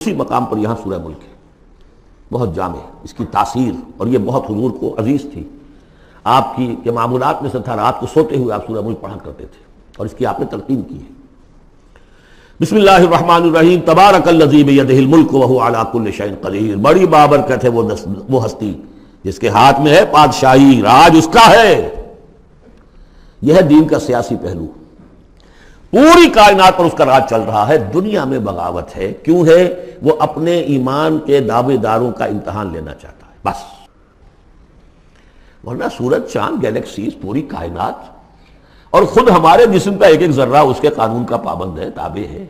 اسی مقام پر یہاں سورہ ملک ہے، بہت جامع، اس کی تاثیر، اور یہ بہت حضور کو عزیز تھی۔ آپ کی کے معمولات میں سے تھا، رات کو سوتے ہوئے آپ سورہ ملک پڑھا کرتے تھے، اور اس کی آپ نے تلقین کی ہے۔ بسم اللہ الرحمن الرحیم، تبارک الذی بیدہ الملک وہو علی کل شیء قدیر۔ بڑی بابرکت ہے وہ ہستی جس کے ہاتھ میں ہے بادشاہی، راج اس کا ہے۔ یہ ہے دین کا سیاسی پہلو، پوری کائنات پر اس کا راج چل رہا ہے۔ دنیا میں بغاوت ہے، کیوں ہے؟ وہ اپنے ایمان کے دعوے داروں کا امتحان لینا چاہتا ہے، بس۔ ورنہ سورج، چاند، گیلیکسیز، پوری کائنات اور خود ہمارے جسم کا ایک ایک ذرہ اس کے قانون کا پابند ہے، تابع ہے۔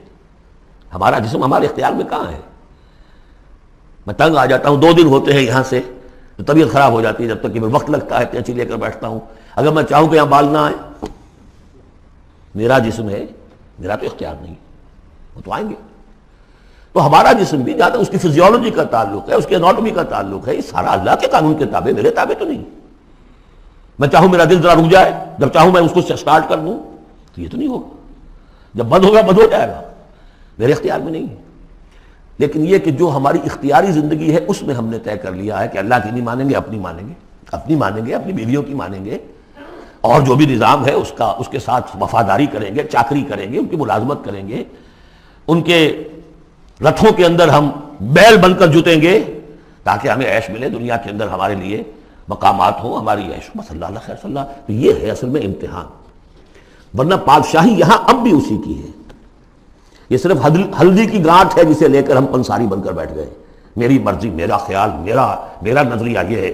ہمارا جسم ہمارے اختیار میں کہاں ہے؟ میں تنگ آ جاتا ہوں، 2 دن ہوتے ہیں یہاں سے تو طبیعت خراب ہو جاتی ہے، جب تک کہ وقت لگتا ہے قینچی لے کر بیٹھتا ہوں۔ اگر میں چاہوں کہ یہاں بال نہ آئے، میرا جسم ہے، میرا تو اختیار نہیں، وہ تو آئیں گے۔ تو ہمارا جسم بھی جہاں تک اس کی فزیولوجی کا تعلق ہے، اس کی اناٹومی کا تعلق ہے، یہ سارا اللہ کے قانون کے تابع، میرے تابع تو نہیں۔ میں چاہوں میرا دل ذرا رک جائے، جب چاہوں میں اس کو سٹارٹ کر دوں تو یہ تو نہیں ہوگا، جب بند ہوگا بند ہو جائے گا، میرے اختیار میں نہیں ہے۔ لیکن یہ کہ جو ہماری اختیاری زندگی ہے اس میں ہم نے طے کر لیا ہے کہ اللہ کی نہیں مانیں گے، اپنی مانیں گے، اپنی مانیں گے، اپنی بیویوں کی مانیں گے، اور جو بھی نظام ہے اس کے ساتھ وفاداری کریں گے، چاکری کریں گے، ان کی ملازمت کریں گے، ان کے رتھوں کے اندر ہم بیل بن کر جتیں گے تاکہ ہمیں عیش ملے، دنیا کے اندر ہمارے لیے مقامات ہوں، ہماری عیش ہو، بس اللہ اللہ خیر صلی اللہ۔ تو یہ ہے اصل میں امتحان، ورنہ بادشاہی یہاں اب بھی اسی کی ہے۔ یہ صرف ہلدی کی گانٹھ ہے جسے لے کر ہم پنساری بن کر بیٹھ گئے، میری مرضی، میرا خیال، میرا نظریہ یہ ہے،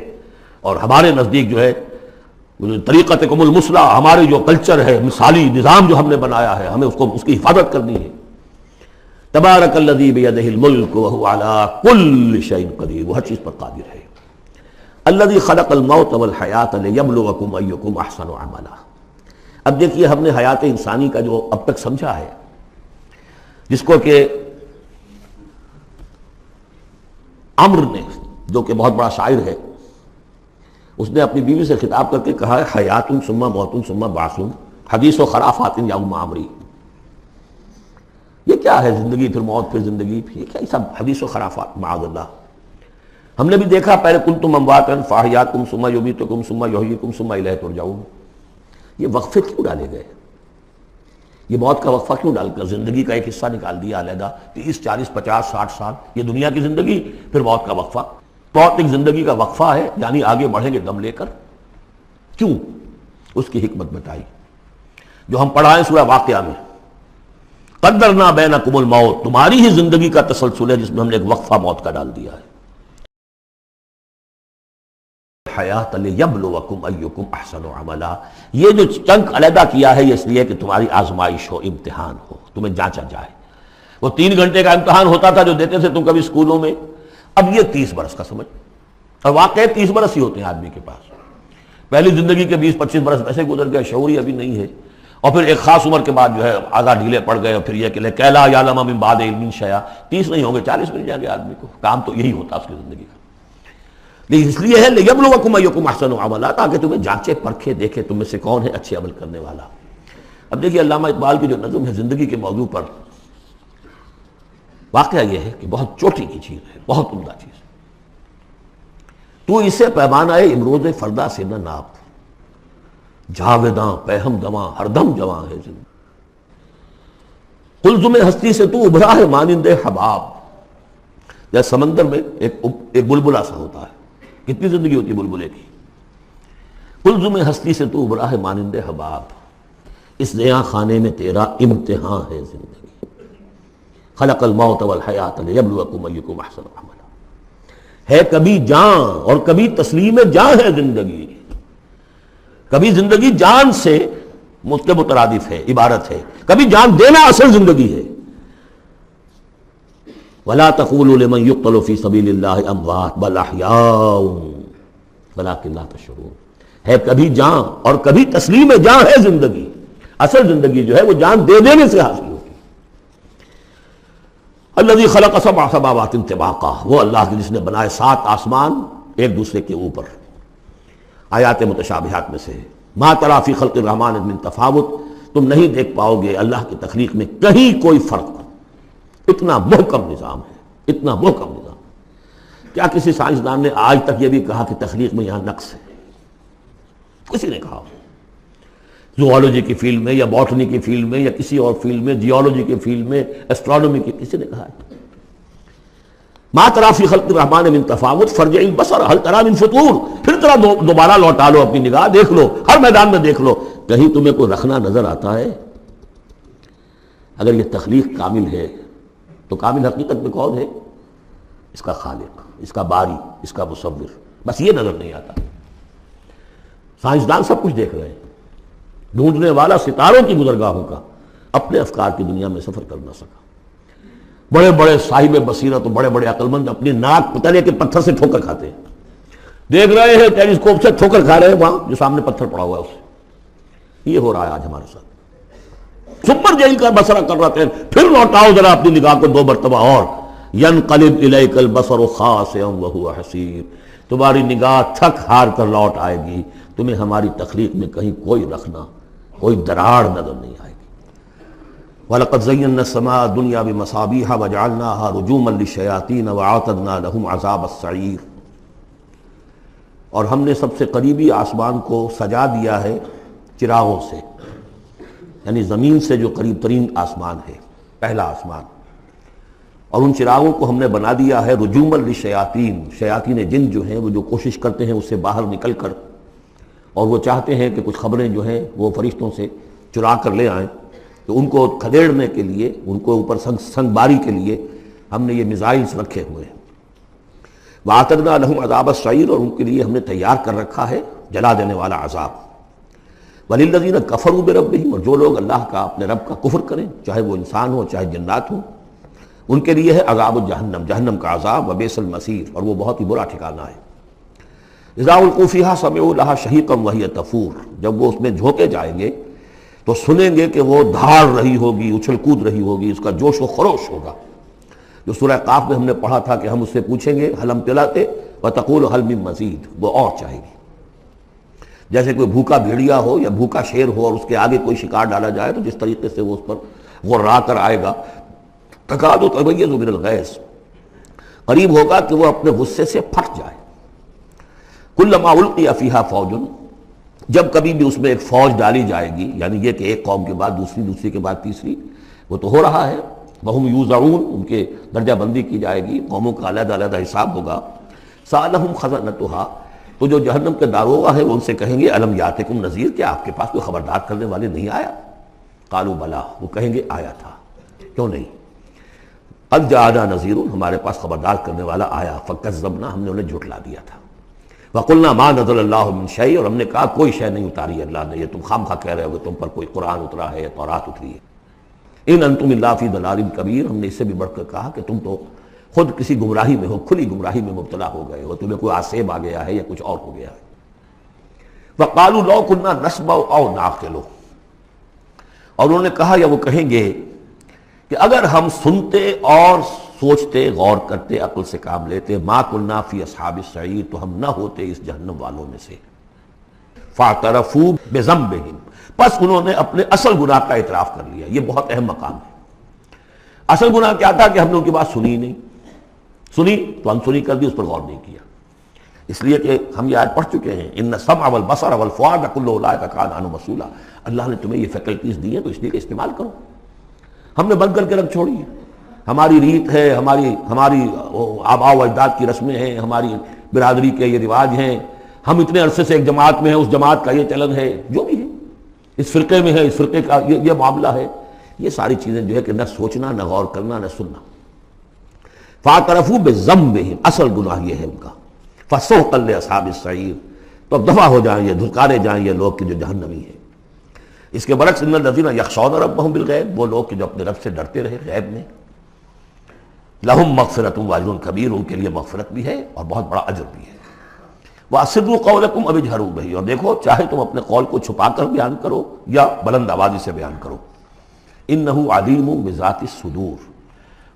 اور ہمارے نزدیک جو ہے طریقتکم المثلی، ہمارے جو کلچر ہے، مثالی نظام جو ہم نے بنایا ہے، ہمیں اس کی حفاظت کرنی ہے۔ تبارک الذی بیدہ الملک وہو علی کل شیء قدیر، وہ ہر چیز پر قادر ہے۔ الذی خلق الموت والحیات لیبلوکم ایکم احسن عملا۔ اب دیکھیے، ہم نے حیات انسانی کا جو اب تک سمجھا ہے، جس کو کہ عمر نے، جو کہ بہت بڑا شاعر ہے، اس نے اپنی بیوی سے خطاب کر کے کہا ہے حیات ثم موت ثم بعث حدیث و خرافات یوم عمری۔ یہ کیا ہے؟ زندگی پھر موت پھر زندگی، پھر یہ کیا سب حدیث و خرافات، معاذ اللہ۔ ہم نے بھی دیکھا پہلے کنتم امواتا فاحیاکم ثم یمیتکم ثم یحییکم ثم الیہ ترجعون۔ یہ وقفے کیوں ڈالے گئے؟ یہ موت کا وقفہ کیوں ڈال کر زندگی کا ایک حصہ نکال دیا علیحدہ؟ 30 40 50 60 سال یہ دنیا کی زندگی، پھر موت کا وقفہ۔ موت ایک زندگی کا وقفہ ہے، یعنی آگے بڑھیں گے دم لے کر۔ کیوں؟ اس کی حکمت بتائی جو ہم پڑھائیں سورہ واقعہ میں، قدرنا بینکم الموت، تمہاری ہی زندگی کا تسلسل ہے جس میں ہم نے ایک وقفہ موت کا ڈال دیا ہے۔ حیات لیبلوکم ایکم احسن عملا، یہ جو چنک علیحدہ کیا ہے یہ اس لیے کہ تمہاری آزمائش ہو، امتحان ہو، تمہیں جانچا جائے۔ وہ 3 گھنٹے کا امتحان ہوتا تھا جو دیتے تھے تم کبھی اسکولوں میں، اب یہ 30 برس کا سمجھ، اور واقعی 30 برس ہی ہوتے ہیں آدمی کے پاس۔ پہلی زندگی کے 20-25 برس ویسے گزر گئے، شعوری ابھی نہیں ہے، اور پھر ایک خاص عمر کے بعد جو ہے آدھا ڈھیلے پڑ گئے، اور پھر یہ کہ کیلا یعلم من بعد علم شیئا، 30 نہیں ہوں گے 40 مل جائیں گے آدمی کو، کام تو یہی ہوتا اس کی زندگی کا۔ لیکن اس لیے ہے لیبلوکم ایکم احسن عملا، تاکہ تمہیں جانچے پرکھے، دیکھے تم میں سے کون ہے اچھے عمل کرنے والا۔ اب دیکھیے علامہ اقبال کی جو نظم ہے زندگی کے موضوع پر، واقعہ یہ ہے کہ بہت چوٹی کی چیز ہے، بہت عمدہ چیز ہے۔ تو اسے پیمانہ امروز فردا سے نہ ناپ، جاویداں پہم دواں ہر دم جواں ہے زندگی۔ قلزم ہستی سے تو ابھرا ہے مانند حباب، جیسے سمندر میں ایک بلبلا سا ہوتا ہے، کتنی زندگی ہوتی ہے بلبلے کی۔ قلزم ہستی سے تو ابھرا ہے مانند حباب، اس زیاں خانے میں تیرا امتحان ہے زندگی۔ خلق الموت والحیات لیبلوکم ایکم احسن عملا، ہے کبھی جان اور کبھی تسلیم جان ہے زندگی۔ کبھی زندگی جان سے مترادف ہے، عبارت ہے، کبھی جان دینا اصل زندگی ہے۔ وَلَا تَقُولُوا لِمَنْ يُقْتَلُ فِي سَبِيلِ اللَّهِ أَمْوَاتٌ بَلْ أَحْيَاءٌ وَلَٰكِنْ لَا تَشْعُرُونَ، ہے کبھی جان اور کبھی تسلیم جان ہے زندگی۔ اصل زندگی جو ہے وہ جان دے دینے سے حاصل ہوتی ہے۔ الَّذِي خَلَقَ سَبْعَ سَمَاوَاتٍ طِبَاقًا، وہ اللہ جس نے بنائے 7 آسمان ایک دوسرے کے اوپر۔ آیات متشابہات میں سے ہے، ما تری فی خلق الرحمن من تفاوت، تم نہیں دیکھ پاؤ گے اللہ کی تخلیق میں کہیں کوئی فرق، اتنا محکم نظام ہے۔ اتنا محکم نظام. کیا کسی سائنسدان نے آج تک یہ بھی کہا کہ تخلیق میں یہاں نقص ہے؟ کسی نے کہا؟ زوالوجی کی فیلڈ میں یا باٹنی کی فیلڈ میں یا کسی اور فیلڈ میں، جیولوجی کی فیلڈ میں، ایسٹرونومی کی، کسی نے کہا ہے؟ ما تری فی خلق الرحمن من تفاوت فارجع البصر هل تری من فطور. پھر ذرا دوبارہ لوٹا لو اپنی نگاہ، دیکھ لو، ہر میدان میں دیکھ لو، کہیں تمہیں کوئی رکھنا نظر آتا ہے؟ اگر یہ تخلیق کامل ہے تو کامل حقیقت میں کون ہے؟ اس کا خالق، اس کا باری، اس کا مصور. بس یہ نظر نہیں آتا. سائنسدان سب کچھ دیکھ رہے ہیں، ڈھونڈنے والا ستاروں کی گزرگاہوں کا اپنے افکار کی دنیا میں سفر کر نہ سکا. بڑے بڑے صاحب بصیرت اور بڑے بڑے عقل مند اپنی ناک پتلے کے پتھر سے ٹھوکر کھاتے ہیں. دیکھ رہے ہیں ٹیلیسکوپ سے ٹھوکر کھا رہے ہیں وہاں جو سامنے پتھر پڑا ہوا ہے اس سے. یہ ہو رہا ہے آج ہمارے ساتھ. سپر جیل کا بسرا کر رہے ہیں. پھر لوٹاؤ ذرا اپنی نگاہ کو 2 مرتبہ اور. ینقلب الیک البصر خاسئا وہو حسیر. تمہاری نگاہ تھک ہار کر لوٹ آئے گی، تمہیں ہماری تخلیق میں کہیں کوئی رکھنا، کوئی دراڑ نظر نہیں آئے گی. وَلَقَدْ زَيَّنَّا السَّمَاءَ الدُّنْيَا بِمَصَابِيحَ وَجَعَلْنَاهَا رُجُومًا لِلشَّيَاطِينَ وَأَعْتَدْنَا لَهُمْ عَذَابَ السَّعِيرِ. اور ہم نے سب سے قریبی آسمان کو سجا دیا ہے چراغوں سے، یعنی زمین سے جو قریب ترین آسمان ہے، پہلا آسمان. اور ان چراغوں کو ہم نے بنا دیا ہے رجومًا للشیاطین. شیاطین جن جو ہیں وہ جو کوشش کرتے ہیں اس سے باہر نکل کر، اور وہ چاہتے ہیں کہ کچھ خبریں جو ہیں وہ فرشتوں سے چرا کر لے آئیں، تو ان کو کھدیڑنے کے لیے، ان کو اوپر سنگ باری کے لیے ہم نے یہ میزائلز رکھے ہوئے ہیں. وَأَعْتَدْنَا لَهُمْ عَذَابَ السَّعِيرِ. اور ان کے لیے ہم نے تیار کر رکھا ہے جلا دینے والا عذاب. وَلِلَّذِينَ كَفَرُوا بِرَبِّهِمْ. اور جو لوگ اللہ کا، اپنے رب کا کفر کریں، چاہے وہ انسان ہو چاہے جنات ہوں، ان کے لیے ہے عذاب الجہنم، جہنم کا عذاب. وبئس المصیر. اور وہ بہت ہی برا ٹھکانہ ہے. اذا القوا فیہا سمعوا لہا شہیقا وہی تفور. جب وہ اس میں جھونکے جائیں گے تو سنیں گے کہ وہ دھاڑ رہی ہوگی، اچھل کود رہی ہوگی، اس کا جوش و خروش ہوگا. جو سورہ قاف میں ہم نے پڑھا تھا کہ ہم اس سے پوچھیں گے حل امتلأت وتقول حل من مزید. وہ اور چاہے گی. جیسے کوئی بھوکا بھیڑیا ہو یا بھوکا شیر ہو اور اس کے آگے کوئی شکار ڈالا جائے تو جس طریقے سے وہ اس پر غرا کر آئے گا، تکاد تمیز من الغیظ، قریب ہوگا کہ وہ اپنے غصے سے پھٹ جائے. کلما القی فیہا فوج. جب کبھی بھی اس میں ایک فوج ڈالی جائے گی، یعنی یہ کہ ایک قوم کے بعد دوسری، دوسری کے بعد تیسری، وہ تو ہو رہا ہے. وہم یوزعون. ان کے درجہ بندی کی جائے گی، قوموں کا علیحدہ علیحدہ حساب ہوگا. سألہم خزنتہا. تو جو جہنم کے داروغہ ہے وہ ان سے کہیں گے الم یاتکم نذیر. کیا آپ کے پاس کوئی خبردار کرنے والے نہیں آیا؟ قالوا بلا. وہ کہیں گے آیا تھا. کیوں نہیں؟ قد جاءنا نذیر. ہمارے پاس خبردار کرنے والا آیا. فکذبنا. ہم نے انہیں جھٹلا دیا تھا. وَقُلْنَا مَا نَزَلَ اللَّهُ مِن شَيْءٍ. اور ہم نے کہا کوئی شے نہیں اتاری اللہ نے. یہ تم خام خواہ کہہ رہے ہو کہ تم پر کوئی قرآن اترا ہے یا تورات اتری ہے. ان انتم الا فی ضلال کبیر. ہم نے اس سے بھی بڑھ کر کہا کہ تم تو خود کسی گمراہی میں ہو، کھلی گمراہی میں مبتلا ہو گئے ہو، تمہیں کوئی آسیب آ گیا ہے یا کچھ اور ہو گیا ہے. وَقَالُوا لَوْ كُنَّا نَسْمَعُ أَوْ نَعْقِلُ. اور انہوں نے کہا یا وہ کہیں گے کہ اگر ہم سنتے اور سوچتے، غور کرتے، عقل سے کام لیتے، ما کنا فی اصحاب السعیر، تو ہم نہ ہوتے اس جہنم والوں میں سے. فاعترفوا بذنبہم. پس انہوں نے اپنے اصل گناہ کا اعتراف کر لیا. یہ بہت اہم مقام ہے. اصل گناہ کیا تھا کہ ہم نے ان کی بات سنی نہیں. سنی تو انسنی کر دی، اس پر غور نہیں کیا. اس لیے کہ ہم یہ آیت پڑھ چکے ہیں ان السمع والبصر والفؤاد کل اولئک کان عنہ مسئولا. اللہ نے تمہیں یہ فیکلٹیز دی ہیں تو اس لیے کہ استعمال کرو. ہم نے بند کر کے رکھ چھوڑی ہے. ہماری ریت ہے، ہماری آباء و اجداد کی رسمیں ہیں، ہماری برادری کے یہ رواج ہیں، ہم اتنے عرصے سے ایک جماعت میں ہیں، اس جماعت کا یہ چلن ہے، جو بھی ہے، اس فرقے میں ہے، اس فرقے کا یہ معاملہ ہے. یہ ساری چیزیں جو ہے کہ نہ سوچنا، نہ غور کرنا، نہ سننا. فاعترفوا بذنبہم. اصل گناہ یہ ہے ان کا. فسحقا لاصحاب السعیر. تو اب دفع ہو جائیں یہ، دھتکارے جائیں یہ لوگ کہ جو جہنمی ہیں. اس کے برعکس ان الذین یخشون ربہم بالغیب. وہ لوگ کہ جو اپنے رب سے ڈرتے رہے غیب میں. لہم مغفرۃ واجر کبیر. ان کے لیے مغفرت بھی ہے اور بہت بڑا اجر بھی ہے. واسروا قولکم او اجہروا بہ. اور دیکھو چاہے تم اپنے قول کو چھپا کر بیان کرو یا بلند آوازی سے بیان کرو. انہ علیم بذات الصدور.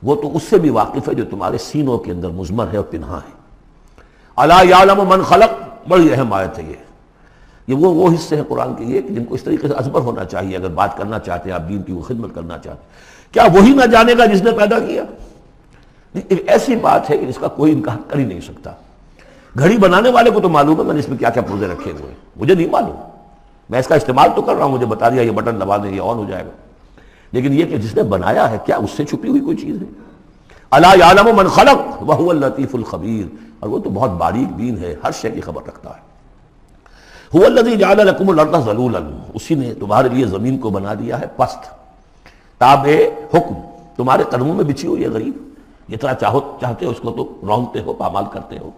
وہ تو اس سے بھی واقف ہے جو تمہارے سینوں کے اندر مضمر ہے اور پنہا ہے. الا یعلم من خلق. بڑی اہم آیت ہے یہ وہ حصے ہیں قرآن کے یہ کہ جن کو اس طریقے سے ازبر ہونا چاہیے اگر بات کرنا چاہتے ہیں، آپ دین کی وہ خدمت کرنا چاہتے ہیں. کیا وہی نہ جانے گا جس نے پیدا کیا؟ ایک ایسی بات ہے کہ جس کا کوئی انکار کر ہی نہیں سکتا. گھڑی بنانے والے کو تو معلوم ہے میں نے اس میں کیا کیا پرزے رکھے ہوئے ہیں، مجھے نہیں معلوم. میں اس کا استعمال تو کر رہا ہوں، مجھے بتا دیا یہ بٹن دبا دیں یہ آن ہو جائے گا، لیکن یہ کہ جس نے بنایا ہے کیا اس سے چھپی ہوئی کوئی چیز ہے؟ الا یعلم من خلق وهو اللطیف الخبیر، اور وہ تو بہت باریک بین ہے، ہر شے کی خبر رکھتا ہے. هو الذی جعل لکم الارض ذلولا، اسی نے تمہارے لیے زمین کو بنا دیا ہے پست، تابع حکم، تمہارے قدموں میں بچھی ہوئی ہے غریب، جتنا چاہتے ہو اس کو تو رونتے ہو، پامال کرتے ہو.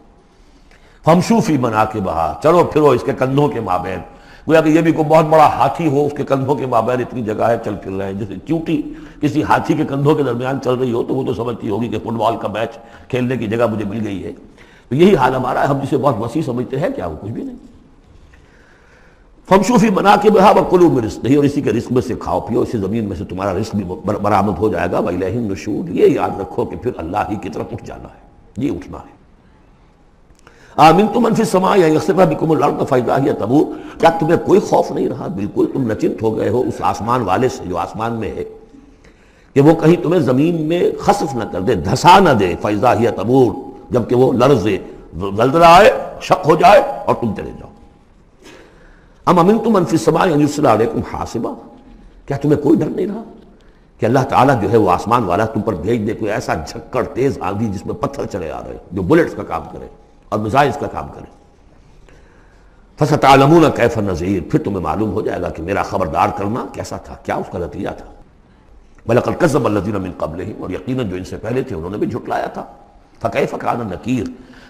فامشوا فی مناکبہا، چلو پھرو اس کے کندھوں کے مابین. گویا کہ یہ بھی کوئی بہت بڑا ہاتھی ہو، اس کے کندھوں کے مابین اتنی جگہ ہے، چل پھر رہے ہیں. جیسے چونٹی کسی ہاتھی کے کندھوں کے درمیان چل رہی ہو تو وہ تو سمجھتی ہوگی کہ فٹ بال کا میچ کھیلنے کی جگہ مجھے مل گئی ہے. تو یہی حال ہمارا ہے، ہم جسے بہت وسیع سمجھتے ہیں کیا وہ کچھ بھی نہیں. فامشوا فی مناکبہا وکلوا من رزقہ، اور اسی کے رزق میں سے کھاؤ پیو، اسی زمین میں سے تمہارا رزق بھی برآمد ہو جائے گا. وإلیہ النشور، یہ یاد رکھو کہ پھر اللہ ہی کی طرف اٹھ جانا ہے، یہ اٹھنا ہے. آمنتم من فی السماء ان یخسف بکم الارض فاذا ہی تمور، کیا تمہیں کوئی خوف نہیں رہا؟ بالکل تم نچنت ہو گئے ہو اس آسمان والے سے جو آسمان میں ہے کہ وہ کہیں تمہیں زمین میں خسف نہ کر دے، دھسا نہ دے. فاذا ہی تمور، جبکہ وہ لرزے، زلزلہ آئے، شق ہو جائے اور تم چلے جاؤ. ام امنتم من فی السماء ان یرسل علیکم حاصبا، کیا تمہیں کوئی ڈر نہیں رہا کہ اللہ تعالیٰ جو ہے وہ آسمان والا تم پر بھیج دے کوئی ایسا جھکڑ تیز آندھی جس میں پتھر چلے آ رہے جو بلٹس کا کام کرے اور میزائلز کا کام کرے. فَسَتَعْلَمُونَ كَيْفَ النَّذِيرُ، پھر تمہیں معلوم ہو جائے گا کہ میرا خبردار کرنا کیسا تھا، کیا اس کا نتیجہ تھا. وَلَقَدْ كَذَّبَ الَّذِينَ مِن قَبْلِهِمْ، اور یقیناً جو ان سے پہلے تھے انہوں نے بھی جھٹلایا تھا. فَكَيْفَ كَانَ نَكِيرٌ،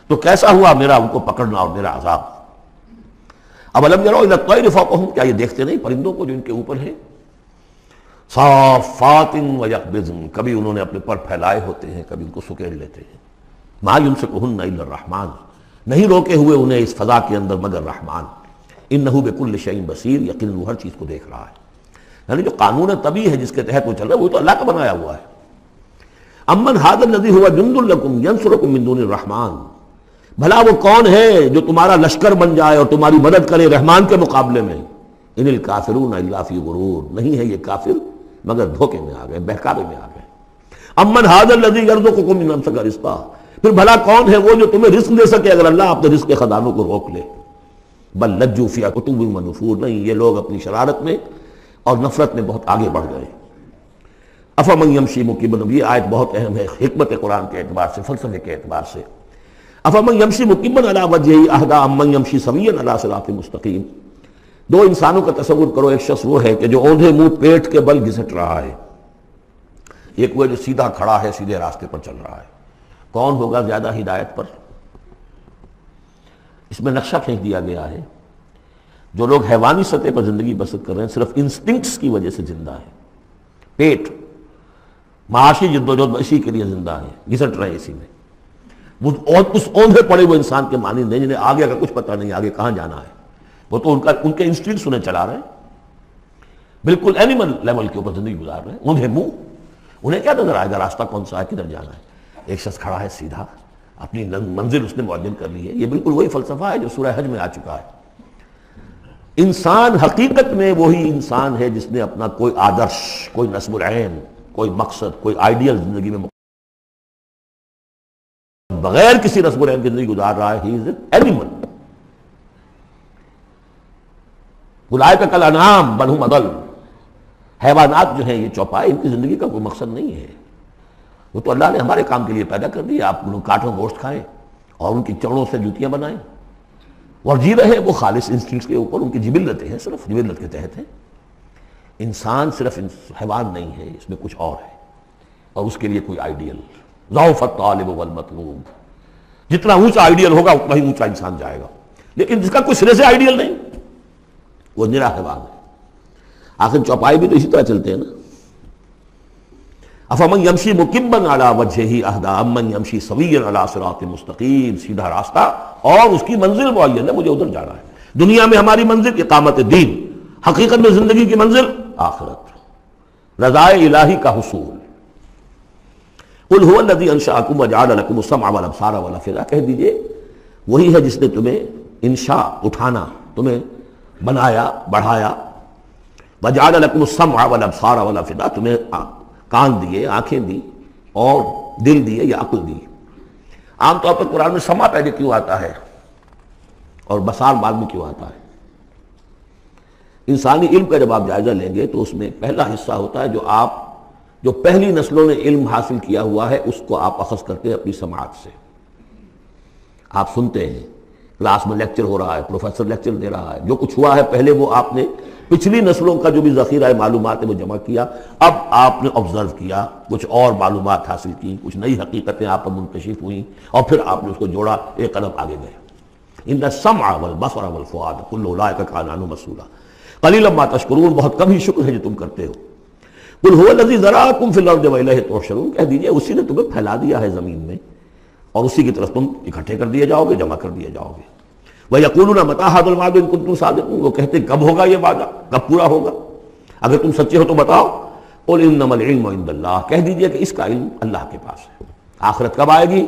تو کیسا ہوا میرا ان کو پکڑنا اور میرا عذاب. أَوَلَمْ يَرَوْا إِلَى الطَّيْرِ فَوْقَهُمْ، کیا یہ دیکھتے نہیں پرندوں کو جو ان کے اوپر ہیں. صَافَّاتٍ وَيَقْبِضْنَ، کبھی انہوں نے اپنے پر پھیلائے ہوتے ہیں، کبھی ان کو سکیڑ لیتے ہیں. مَا يُمْسِكُهُنَّ إِلَّا الرَّحْمَنُ، نہیں روکے ہوئے انہیں اس فضا کے اندر مگر رحمان. انہ بکل شیء بصیر، یقیناً وہ ہر چیز کو دیکھ رہا ہے. یعنی جو قانون طبیعی ہے جس کے تحت وہ چل رہا ہے وہ تو اللہ کا بنایا ہوا ہے. امن ھذا الذی هو جند لکم ینصرکم من دون الرحمن، بھلا وہ کون ہے جو تمہارا لشکر بن جائے اور تمہاری مدد کرے رحمان کے مقابلے میں. ان الکافرون الا فی غرور، نہیں ہے یہ کافر مگر دھوکے میں آ گئے، بہکاوے میں آ گئے. امن ھذا الذی یرزقکم من امسک رزقا، پھر بھلا کون ہے وہ جو تمہیں رزق دے سکے اگر اللہ اپنے رزق کے خزانوں کو روک لے. بل لجوا فی عتو ونفور، نہیں یہ لوگ اپنی شرارت میں اور نفرت میں بہت آگے بڑھ گئے. افمن یمشی مکبا، یہ آیت بہت اہم ہے حکمت قرآن کے اعتبار سے، فلسفے کے اعتبار سے. افمن یمشی مکبا علی وجہہ اہدی امن یمشی سویا علی صراط مستقیم. دو انسانوں کا تصور کرو، ایک شخص وہ ہے کہ جو اوندھے منہ پیٹ کے بل گھسٹ رہا ہے، ایک وہ جو سیدھا کھڑا ہے سیدھے راستے پر چل رہا ہے. کون ہوگا زیادہ ہدایت پر؟ اس میں نقشہ کھینچ دیا گیا ہے. جو لوگ حیوانی سطح پر زندگی بسر کر رہے ہیں صرف انسٹنکٹس کی وجہ سے زندہ ہیں، پیٹ معاشی جدوجہد اسی کے لیے زندہ ہیں، گھسٹ رہے ہیں اسی میں. اور اس اوندھے پڑے ہوئے انسان کے مانند ہیں جنہیں آگے کا کچھ پتہ نہیں آگے کہاں جانا ہے. وہ تو ان کے انسٹنکٹس انہیں چلا رہے ہیں، بالکل اینیمل لیول کے اوپر زندگی گزار رہے ہیں. اوندھے منہ، انہیں کیا نظر آئے گا راستہ کون سا ہے، کدھر جانا ہے. ایک شخص کھڑا ہے سیدھا، اپنی منزل اس نے معین کر لی ہے. یہ بالکل وہی فلسفہ ہے جو سورہ حج میں آ چکا ہے. انسان حقیقت میں وہی انسان ہے جس نے اپنا کوئی آدرش، کوئی نصب العین، کوئی مقصد، کوئی آئیڈیل زندگی میں بغیر کسی نصب العین کی زندگی گزار رہا ہے. ہی از این اینیمل. اولئک کالانعام بل ھم اضل، حیوانات جو ہیں یہ چوپائے، ان کی زندگی کا کوئی مقصد نہیں ہے. وہ تو اللہ نے ہمارے کام کے لیے پیدا کر دیا. آپ انہوں کاٹوں گوشت کھائیں اور ان کی چڑوں سے جوتیاں بنائیں اور جی رہے وہ خالص انسٹنکٹس کے اوپر. ان کی جبلتیں ہیں، صرف جبلت کے تحت ہیں. انسان صرف حیوان نہیں ہے، اس میں کچھ اور ہے اور اس کے لیے کوئی آئیڈیل. ضعف الطالب والمطلوب، جتنا اونچا آئیڈیل ہوگا اتنا ہی اونچا انسان جائے گا. لیکن جس کا کوئی سرے سے آئیڈیل نہیں وہ نرا حیوان ہے. آخر چوپائے بھی تو اسی طرح چلتے ہیں نا. افمن یمشی مکبا علی وجہہ اہدی امن یمشی سویا علی صراط مستقیم، سیدھا راستہ اور اس کی منزل معین ہے، مجھے ادھر جانا ہے. دنیا میں ہماری منزل اقامت دین، حقیقت میں زندگی کی منزل آخرت، رضائے الہی کا حصول. قل هو الذی انشأکم وجعل لکم السمع والابصار والافئدہ، کہہ دیجئے وہی ہے جس نے تمہیں انشاء، اٹھانا، تمہیں بنایا، بڑھایا. وجعل لکم السمع والابصار والافئدہ، تمہیں کان دیے، آنکھیں دی اور دل دیے یا عقل دی. عام طور پر قرآن میں سما پہلے کیوں آتا ہے اور بصار بعد میں کیوں آتا ہے؟ انسانی علم کا جب آپ جائزہ لیں گے تو اس میں پہلا حصہ ہوتا ہے جو پہلی نسلوں نے علم حاصل کیا ہوا ہے اس کو آپ اخذ کرتے ہیں اپنی سماعت سے. آپ سنتے ہیں، کلاس میں لیکچر ہو رہا ہے، پروفیسر لیکچر دے رہا ہے، جو کچھ ہوا ہے پہلے وہ آپ نے پچھلی نسلوں کا جو بھی ذخیرہ معلومات ہے وہ جمع کیا، اب آپ نے آبزرو کیا، کچھ اور معلومات حاصل کی، کچھ نئی حقیقتیں آپ پر منکشف ہوئیں اور پھر آپ نے اس کو جوڑا، ایک قدم آگے گئے. ان السمع والبصر والفؤاد کل اولئک کان عنہ مسئولا قلیلا ما تشکرون، بہت کم ہی شکر ہے جو تم کرتے ہو. قل هو الذی ذرأکم فی الارض والیہ تحشرون، کہہ دیجئے اسی نے تمہیں پھیلا دیا ہے زمین میں اور اسی کی طرف تم اکٹھے کر دیے جاؤ گے، جمع کر دیے جاؤ گے. وَيَقُولُونَ مَتَىٰ هَٰذَا الْوَعْدُ إِن كُنتُمْ صَادِقِينَ، وہ کہتے ہیں کب ہوگا یہ وعدہ، کب پورا ہوگا، اگر تم سچے ہو تو بتاؤ. قُلْ إِنَّمَا الْعِلْمُ عِندَ اللَّهِ، کہہ دیجئے کہ اس کا علم اللہ کے پاس ہے. آخرت کب آئے گی؟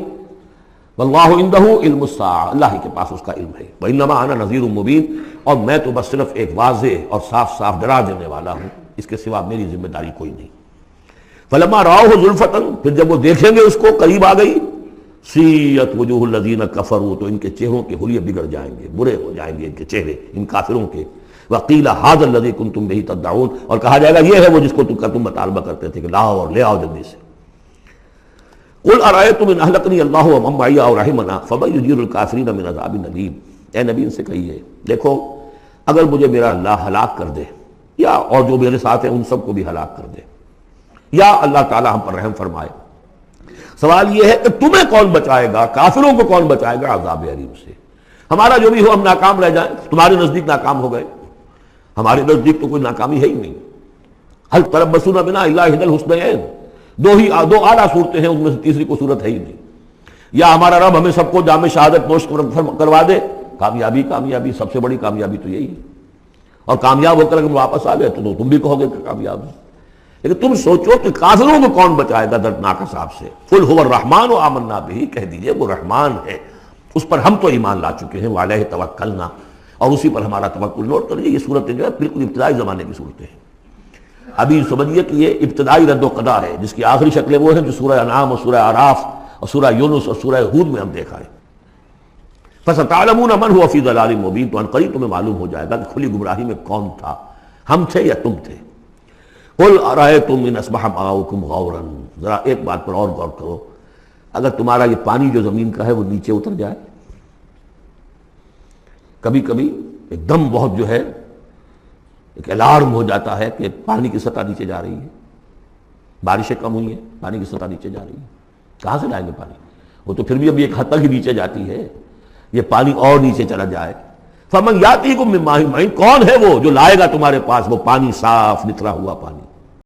وَاللَّهُ عِندَهُ عِلْمُ السَّاعَةِ، اللہ ہی کے پاس اس کا علم ہے. وَإِنَّمَا أَنَا نَذِيرٌ مُّبِينٌ، اور میں تو بس صرف ایک واضح اور صاف صاف ڈرا دینے والا ہوں، اس کے سوا میری ذمہ داری کوئی نہیں. فَلَمَّا رَأَوْهُ زُلْفَةً، پھر جب وہ دیکھیں گے اس کو قریب آ گئی، سیئت وجوہ الذین کفروا، تو ان کے چہروں کے حلیے بگڑ جائیں گے، برے ہو جائیں گے ان کے چہرے، ان کافروں کے. وقیل ھذا الذی کنتم بہ تدعون، اور کہا جائے گا یہ ہے وہ جس کو تم مطالبہ کرتے تھے کہ لاؤ اور لے آؤ جلدی سے. قل ارأیتم ان اہلکنی اللہ ومن معی او رحمنا فمن یجیر الکافرین من عذاب الیم، اے نبی ان سے کہیے دیکھو اگر مجھے میرا اللہ ہلاک کر دے یا اور جو میرے ساتھ ہیں ان سب کو بھی ہلاک کر دے، یا اللہ تعالی ہم پر رحم فرمائے، سوال یہ ہے کہ تمہیں کون بچائے گا، کافروں کو کون بچائے گا عذاب علیم سے؟ ہمارا جو بھی ہو ہم ناکام رہ جائیں، تمہارے نزدیک ناکام ہو گئے، ہمارے نزدیک تو کوئی ناکامی ہے ہی نہیں. هل تربصون بنا الا احدى الحسنيين، دو اعلیٰ صورتیں ہیں، ان میں سے تیسری کوئی صورت ہے ہی نہیں. یا ہمارا رب ہمیں سب کو جام شہادت نوش کروا دے، کامیابی سب سے بڑی کامیابی تو یہی ہے، اور کامیاب ہو کر اگر واپس آ گئے تو تم بھی کہو گے کہ کامیاب ہے. لیکن تم سوچو کہ کافروں کو کون بچائے گا دردناک عذاب سے. قل هو الرحمن وآمنا به، کہہ دیجئے وہ رحمان ہے، اس پر ہم تو ایمان لا چکے ہیں، وعلیہ توکلنا، اور اسی پر ہمارا توکل. نوٹ کر لیجیے یہ صورتیں جو ہے بالکل ابتدائی زمانے کی صورتیں ہیں. ابھی سمجھیے کہ یہ ابتدائی رد و قضا ہے، جس کی آخری شکلیں وہ ہیں جو سورہ انعام اور سورہ اعراف اور سورہ یونس اور سورہ ہود میں ہم دیکھا ہے. فَسَتَعْلَمُونَ مَنْ هُوَ فِي ضَلَالٍ مُّبِينٍ، تو عنقریب تمہیں معلوم ہو جائے گا کہ کھلی گمراہی میں کون تھا، ہم تھے یا تم تھے. قُلْ أَرَأَيْتُمْ إِنْ أَصْبَحَ مَاؤُكُمْ غَوْرًا، ذرا ایک بات پر اور غور کرو، اگر تمہارا یہ پانی جو زمین کا ہے وہ نیچے اتر جائے، کبھی کبھی ایک دم بہت جو ہے ایک الارم ہو جاتا ہے کہ پانی کی سطح نیچے جا رہی ہے، بارشیں کم ہوئی ہیں، پانی کی سطح نیچے جا رہی ہے، کہاں سے لائیں گے پانی؟ وہ تو پھر بھی ابھی ایک حد تک ہی نیچے جاتی ہے، یہ پانی اور نیچے چلا جائے. فَمَنْ يَأْتِيكُم مِّن مَّاءٍ مَّعِينٍ، کون ہے وہ جو لائے گا تمہارے پاس وہ پانی، صاف نترا ہوا پانی؟